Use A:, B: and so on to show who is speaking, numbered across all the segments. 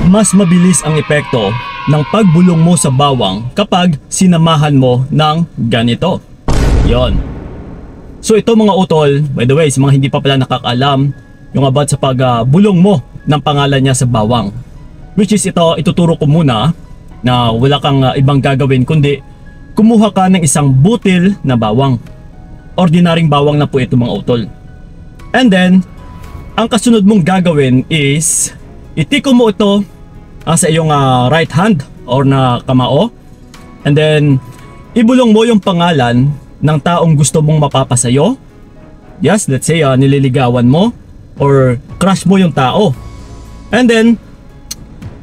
A: mas mabilis ang epekto ng pagbulong mo sa bawang kapag sinamahan mo ng ganito. Yon. So ito mga utol, by the way, sa mga hindi pa pala nakakaalam yung about sa pagbulong mo ng pangalan niya sa bawang. Which is ito, ituturo ko muna na wala kang ibang gagawin kundi kumuha ka ng isang butil na bawang. Ordinaryong bawang na po ito mga utol. And then, ang kasunod mong gagawin is itiko mo ito sa iyong right hand or na kamao. And then, ibulong mo yung pangalan ng taong gusto mong mapapasayo. Yes, let's say nililigawan mo or crush mo yung tao. And then,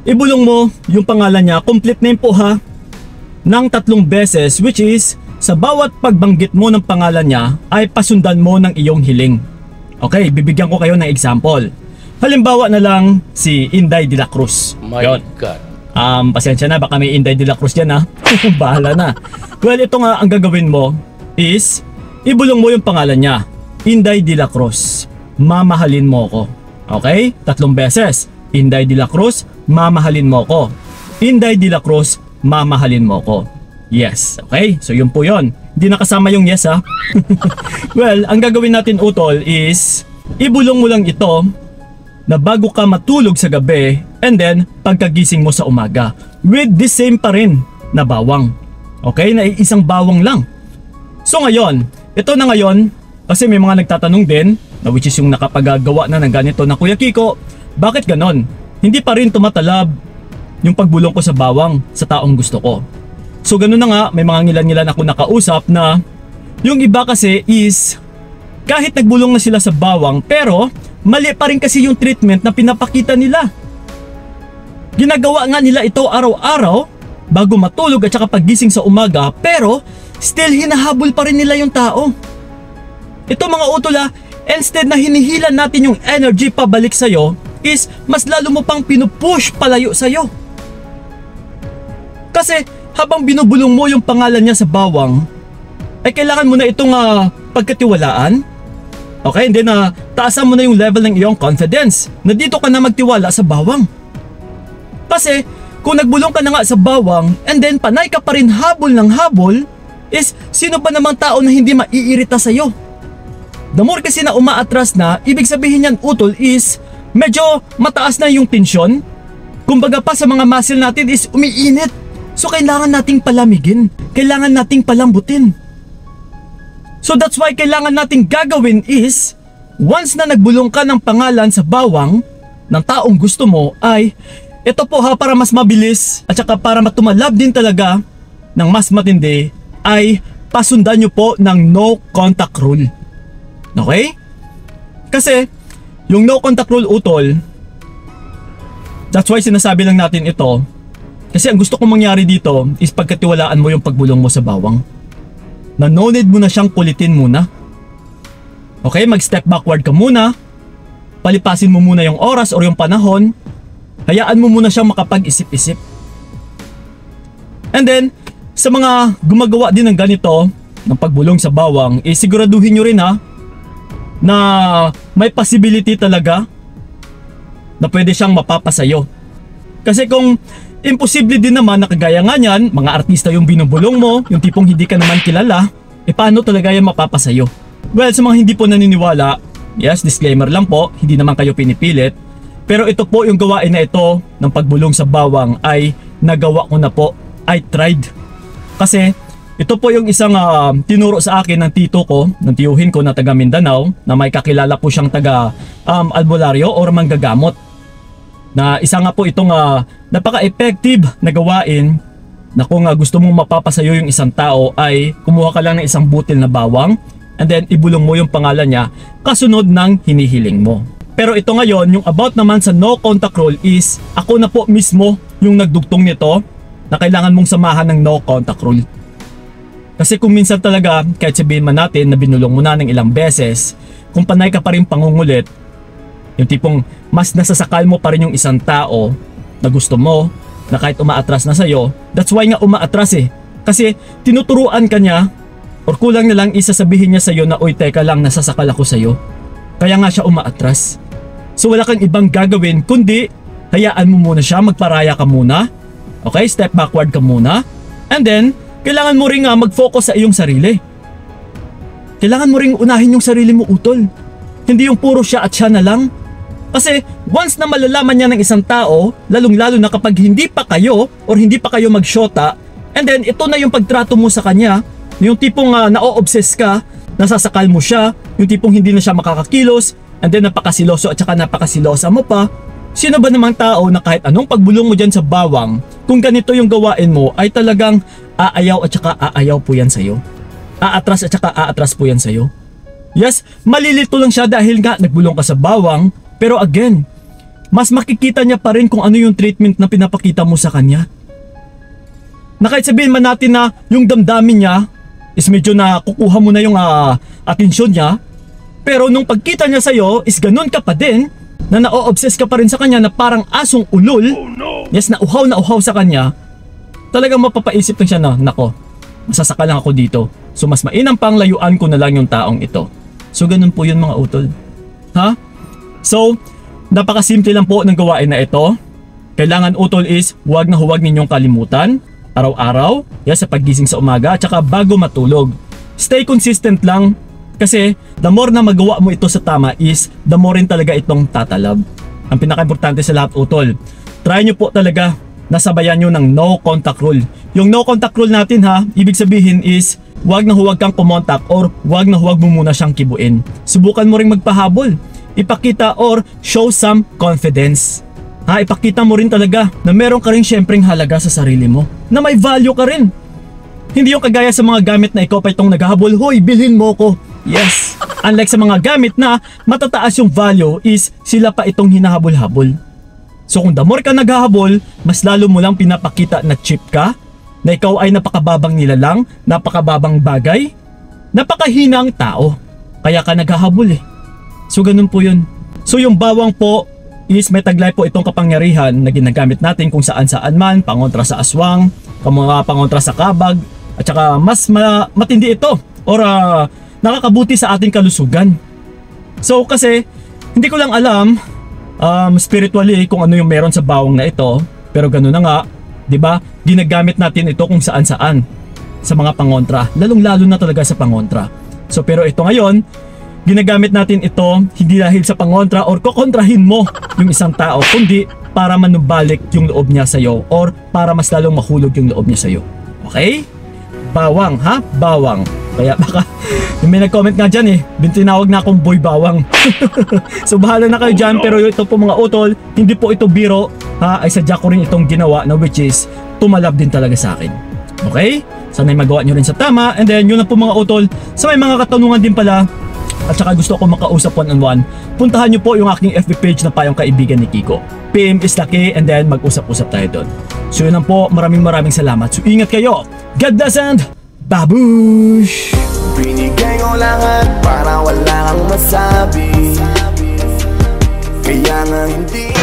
A: ibulong mo yung pangalan niya, complete name po ha, ng 3 beses, which is sa bawat pagbanggit mo ng pangalan niya ay pasundan mo ng iyong hiling. Okay, bibigyan ko kayo ng example. Halimbawa na lang si Inday de la Cruz.
B: My
A: Yun.
B: God.
A: Pasensya na, baka may Inday de la Cruz dyan ha. Bahala na. Well, ito nga ang gagawin mo is ibulong mo yung pangalan niya. Inday de la Cruz, mamahalin mo ko. Okay? 3 beses. Inday de la Cruz, mamahalin mo ko. Inday de la Cruz, mamahalin mo ko. Yes. Okay? So yun po yun. Hindi nakasama yung yes ha. Well, ang gagawin natin utol is ibulong mo lang ito na bago ka matulog sa gabi and then pagkagising mo sa umaga with the same pa rin na bawang. Okay? Na isang bawang lang. So ngayon, ito na ngayon kasi may mga nagtatanong din na which is yung nakapagagawa na ng ganito na Kuya Kiko, bakit ganon? Hindi pa rin tumatalab yung pagbulong ko sa bawang sa taong gusto ko. So ganun na nga, may mga ngilan-ngilan ako nakausap na yung iba kasi is kahit nagbulong na sila sa bawang pero mali pa rin kasi yung treatment na pinapakita nila. Ginagawa nga nila ito araw-araw bago matulog at saka paggising sa umaga pero still hinahabol pa rin nila yung tao. Ito mga utola, instead na hinihilan natin yung energy pabalik sa'yo is mas lalo mo pang pinupush palayo sa'yo. Kasi habang binubulong mo yung pangalan niya sa bawang ay kailangan mo na itong pagkatiwalaan. Okay, and then taasan mo na yung level ng iyong confidence na dito ka na magtiwala sa bawang. Kasi kung nagbulong ka na nga sa bawang and then panay ka pa rin habol ng habol, is sino ba namang tao na hindi maiirita sa'yo? The more kasi na umaatras na, ibig sabihin yan utol is medyo mataas na yung tensyon. Kumbaga pa sa mga muscle natin is umiinit. So kailangan nating palamigin, kailangan nating palambutin. So that's why kailangan nating gagawin is once na nagbulong ka ng pangalan sa bawang ng taong gusto mo ay ito po ha, para mas mabilis at saka para matumalab din talaga ng mas matindi ay pasundan nyo po ng no contact rule. Okay? Kasi yung no contact rule utol, that's why sinasabi lang natin ito kasi ang gusto kong mangyari dito is pagkatiwalaan mo yung pagbulong mo sa bawang. Na no need mo na siyang kulitin muna. Okay, mag-step backward ka muna. Palipasin mo muna yung oras or yung panahon. Hayaan mo muna siyang makapag-isip-isip. And then, sa mga gumagawa din ng ganito, ng pagbulong sa bawang, siguraduhin nyo rin ha, na may possibility talaga na pwede siyang mapapasayo. Kasi kung imposible din naman na kagaya nga niyan, mga artista yung binubulong mo, yung tipong hindi ka naman kilala, paano talaga yan mapapasayo? Well, sa mga hindi po naniniwala, yes, disclaimer lang po, hindi naman kayo pinipilit, pero ito po yung gawain na ito ng pagbulong sa bawang ay nagawa ko na po, I tried. Kasi ito po yung isang tinuro sa akin ng tito ko, ng tiyuhin ko na taga Mindanao, na may kakilala po siyang taga albularyo or manggagamot. Na isa nga po itong napaka-effective na gawain na kung gusto mong mapapasayo yung isang tao ay kumuha ka lang ng isang butil na bawang and then ibulong mo yung pangalan niya kasunod ng hinihiling mo. Pero ito ngayon, yung about naman sa no contact rule is ako na po mismo yung nagdugtong nito na kailangan mong samahan ng no contact rule. Kasi kung minsan talaga, kahit sabihin man natin na binulong mo na ng ilang beses, kung panay ka pa rin pangungulit, yung tipong mas nasasakal mo pa rin yung isang tao na gusto mo, na kahit umaatras na sa'yo, that's why nga umaatras Kasi tinuturuan ka niya, or kulang na lang isasabihin niya sa'yo na, uy teka lang, nasasakal ako sa'yo. Kaya nga siya umaatras. So wala kang ibang gagawin kundi hayaan mo muna siya, magparaya ka muna. Okay, step backward ka muna. And then, kailangan mo rin mag-focus sa iyong sarili. Kailangan mo rin unahin yung sarili mo, utol. Hindi yung puro siya at siya na lang. Kasi once na malalaman niya ng isang tao, lalong-lalo na kapag hindi pa kayo or hindi pa kayo magsyota, and then ito na yung pagtrato mo sa kanya, yung tipong na-o-obsess ka, nasasakal mo siya, yung tipong hindi na siya makakakilos, and then napakasiloso at saka napakasilosa mo pa. Sino ba namang tao na kahit anong pagbulong mo dyan sa bawang, kung ganito yung gawain mo ay talagang aayaw at saka aayaw po yan sa'yo. Aatras at saka aatras po yan sa'yo. Yes, malilito lang siya dahil nga nagbulong ka sa bawang, pero again, mas makikita niya pa rin kung ano yung treatment na pinapakita mo sa kanya. Na kahit sabihin man natin na yung damdamin niya is medyo na kukuha mo na yung atensyon niya, pero nung pagkita niya sa'yo is ganun ka pa din, na na-o-obsess ka pa rin sa kanya na parang asong ulol. Yes, na uhaw sa kanya, talagang mapapaisip lang siya na, nako, masasaka lang ako dito. So mas mainam pang layuan ko na lang yung taong ito. So ganun po yun mga utol. Ha? So, napakasimple lang po ng gawain na ito. Kailangan utol is huwag na huwag ninyong kalimutan. Araw-araw, sa paggising sa umaga, at saka bago matulog. Stay consistent lang. Kasi the more na magawa mo ito sa tama is the more rin talaga itong tatalab. Ang pinaka-importante sa lahat utol, try nyo po talaga nasabayan nyo ng no contact rule. Yung no contact rule natin ibig sabihin is huwag na huwag kang kumontak or huwag na huwag mo muna siyang kibuin. Subukan mo ring magpahabol, ipakita or show some confidence. Ipakita mo rin talaga na meron ka rin syempreng halaga sa sarili mo, na may value ka rin. Hindi yung kagaya sa mga gamit na ikaw pa itong naghahabol, hoy bilhin mo ko. Yes, unlike sa mga gamit na matataas yung value is sila pa itong hinahabol-habol. So kung the more ka naghahabol, mas lalo mo lang pinapakita na cheap ka, na ikaw ay napakababang nilalang, napakababang bagay, napakahinang tao. Kaya ka naghahabol So ganun po yun. So yung bawang po is may taglay po itong kapangyarihan na ginagamit natin kung saan-saan man, pangontra sa aswang, pangontra sa kabag, at saka mas matindi ito or nakakabuti sa ating kalusugan. So kasi hindi ko lang alam spiritually kung ano yung meron sa bawang na ito, pero gano'n na nga, 'di ba? Ginagamit natin ito kung saan-saan sa mga pangontra, lalong-lalo na talaga sa pangontra. So pero ito ngayon, ginagamit natin ito hindi dahil sa pangontra or kokontrahin mo yung isang tao, kundi para manubalik yung loob niya sa iyo or para mas lalong mahulog yung loob niya sa iyo. Okay? Bawang, bawang. Kaya baka may nag-comment nga dyan tinawag na akong boy bawang. So bahala na kayo dyan, pero ito po mga utol, hindi po ito biro, ay sadya ko rin itong ginawa na which is tumalab din talaga sa akin. Okay? Sana'y magawa nyo rin sa tama, and then yun na po mga utol, sa may mga katanungan din pala, at saka gusto ko makausap one-on-one, puntahan nyo po yung aking FB page na Payong Kaibigan ni Kiko. PM is Lucky, and then mag-usap-usap tayo doon. So yun lang po, maraming salamat. So ingat kayo, God bless and babush!
B: Binigay ko lahat para wala kang masabi, kaya nga hindi